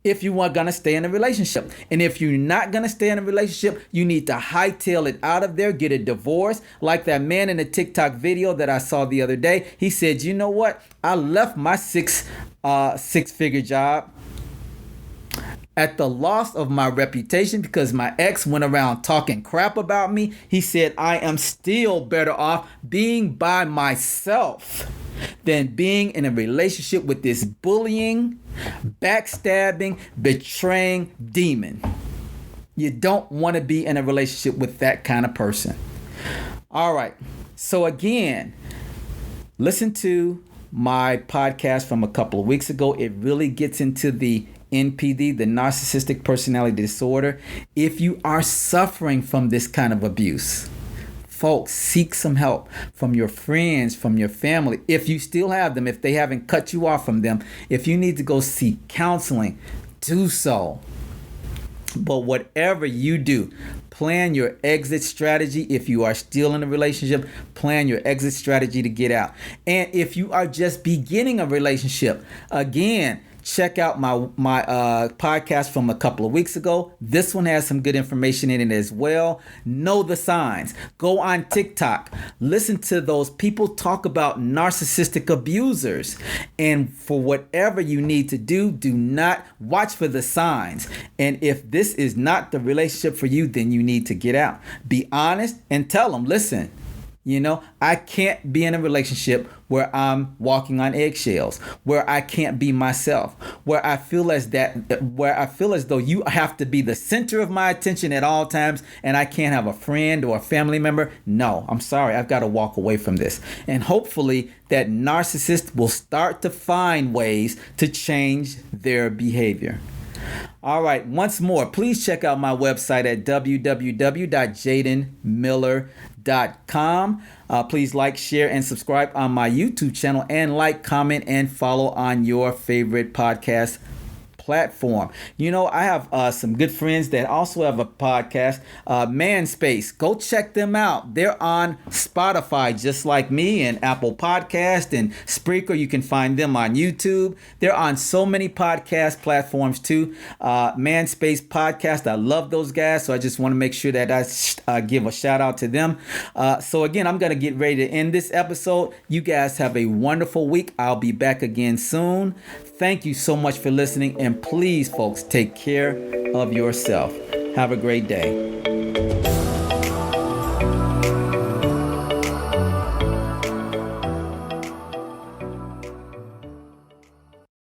if you are going to stay in a relationship. And if you're not going to stay in a relationship, you need to hightail it out of there, get a divorce. Like that man in the TikTok video that I saw the other day, he said, you know what? I left my six-figure job at the loss of my reputation because my ex went around talking crap about me. He said, I am still better off being by myself than being in a relationship with this bullying, backstabbing, betraying demon. You don't want to be in a relationship with that kind of person. All right. So again, listen to my podcast from a couple of weeks ago. It really gets into the NPD, the narcissistic personality disorder. If you are suffering from this kind of abuse, folks, seek some help from your friends, from your family. If you still have them, if they haven't cut you off from them, if you need to go seek counseling, do so. But whatever you do, plan your exit strategy. If you are still in a relationship, plan your exit strategy to get out. And if you are just beginning a relationship, again, check out my podcast from a couple of weeks ago. This one has some good information in it as well. Know the signs. Go on TikTok. Listen to those people talk about narcissistic abusers. And for whatever you need to do, do not watch for the signs. And if this is not the relationship for you, then you need to get out. Be honest and tell them, listen, I can't be in a relationship where I'm walking on eggshells, where I can't be myself, where I feel as though you have to be the center of my attention at all times and I can't have a friend or a family member. No, I'm sorry. I've got to walk away from this. And hopefully that narcissist will start to find ways to change their behavior. All right. Once more, please check out my website at www.jaydenmiller.com. Please like, share, and subscribe on my YouTube channel, and like, comment, and follow on your favorite podcast platform. I have some good friends that also have a podcast, Manspace. Go check them out. They're on Spotify, just like me, and Apple Podcast and Spreaker. You can find them on YouTube. They're on so many podcast platforms too. Manspace Podcast. I love those guys, so I just want to make sure that I give a shout out to them. So again, I'm going to get ready to end this episode. You guys have a wonderful week. I'll be back again soon. Thank you so much for listening, and please, folks, take care of yourself. Have a great day.